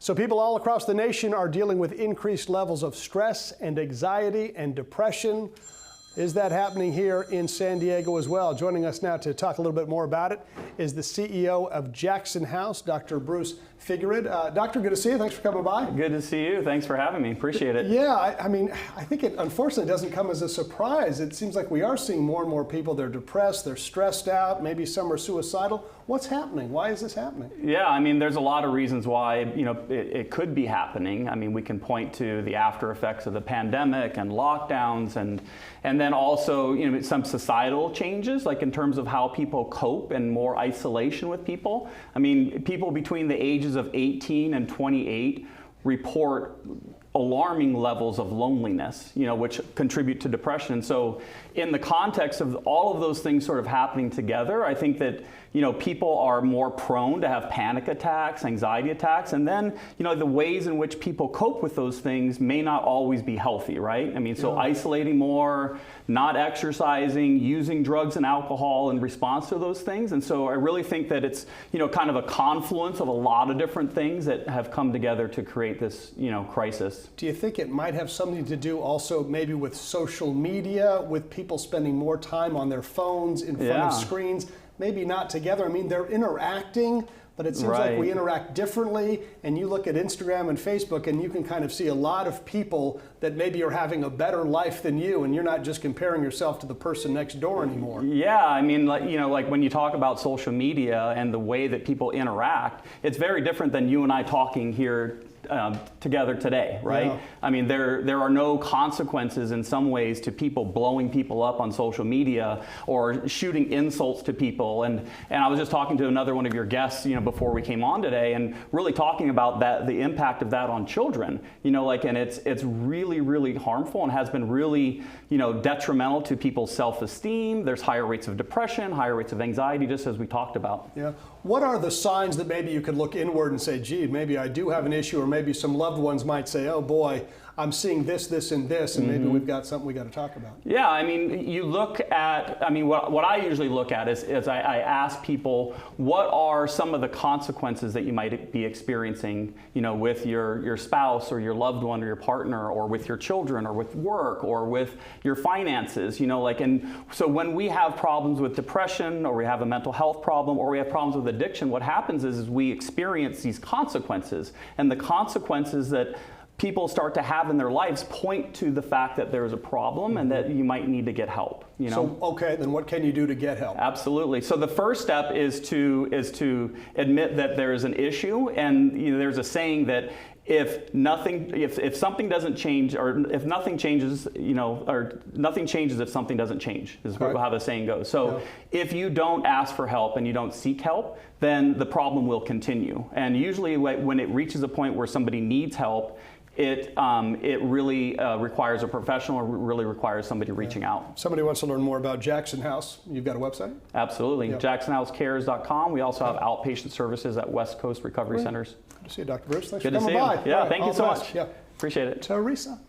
So people all across the nation are dealing with increased levels of stress and anxiety and depression. Is that happening here in San Diego as well? Joining us now to talk a little bit more about it is the CEO of Jackson House, Dr. Bruce Figuered. Doctor, good to see you. Thanks for coming by. Good to see you. Thanks for having me. Appreciate it. Yeah, I mean, I think it unfortunately doesn't come as a surprise. It seems like we are seeing more and more people. They're depressed, they're stressed out, maybe some are suicidal. What's happening? Why is this happening? Yeah, I mean, there's a lot of reasons why, it could be happening. I mean, we can point to the after effects of the pandemic and lockdowns and then also, some societal changes, like in terms of how people cope and more isolation with people. I mean, people between the ages of 18 and 28 report alarming levels of loneliness, which contribute to depression. So in the context of all of those things sort of happening together, I think that, people are more prone to have panic attacks, anxiety attacks, and then, the ways in which people cope with those things may not always be healthy, right? I mean, so isolating more, not exercising, using drugs and alcohol in response to those things. And so I really think that it's, kind of a confluence of a lot of different things that have come together to create this, crisis. Do you think it might have something to do also maybe with social media, with people spending more time on their phones in front of screens, maybe not together? I mean, they're interacting, but it seems like we interact differently. And you look at Instagram and Facebook and you can kind of see a lot of people that maybe are having a better life than you, and you're not just comparing yourself to the person next door anymore. Yeah, I mean, like when you talk about social media and the way that people interact, it's very different than you and I talking here together today, right? Yeah. I mean, there are no consequences in some ways to people blowing people up on social media or shooting insults to people. And I was just talking to another one of your guests, before we came on today, and really talking about the impact of that on children. And it's really, really harmful and has been really, detrimental to people's self-esteem. There's higher rates of depression, higher rates of anxiety, just as we talked about. Yeah. What are the signs that maybe you could look inward and say, gee, maybe I do have an issue, or maybe some loved ones might say, oh boy, I'm seeing this, this, and this, and maybe we've got something we got to talk about? Yeah, I mean, you look at, what I usually look at is I ask people, what are some of the consequences that you might be experiencing, with your spouse or your loved one or your partner, or with your children, or with work, or with your finances, and so when we have problems with depression, or we have a mental health problem, or we have problems with addiction, what happens is we experience these consequences, and the consequences that people start to have in their lives point to the fact that there's a problem and that you might need to get help. So, okay, then what can you do to get help? Absolutely. So the first step is to admit that there is an issue, and there's a saying that if something doesn't change, or if nothing changes, or nothing changes if something doesn't change, is how the saying goes. So if you don't ask for help and you don't seek help, then the problem will continue. And usually when it reaches a point where somebody needs help, it really requires a professional, or really requires somebody reaching out. Somebody wants to learn more about Jackson House. You've got a website? Absolutely. JacksonHouseCares.com. We also have outpatient services at West Coast Recovery Centers. Good to see you, Dr. Bruce. Thanks for coming by. Yeah, thank you so much. Yeah. Appreciate it. Teresa.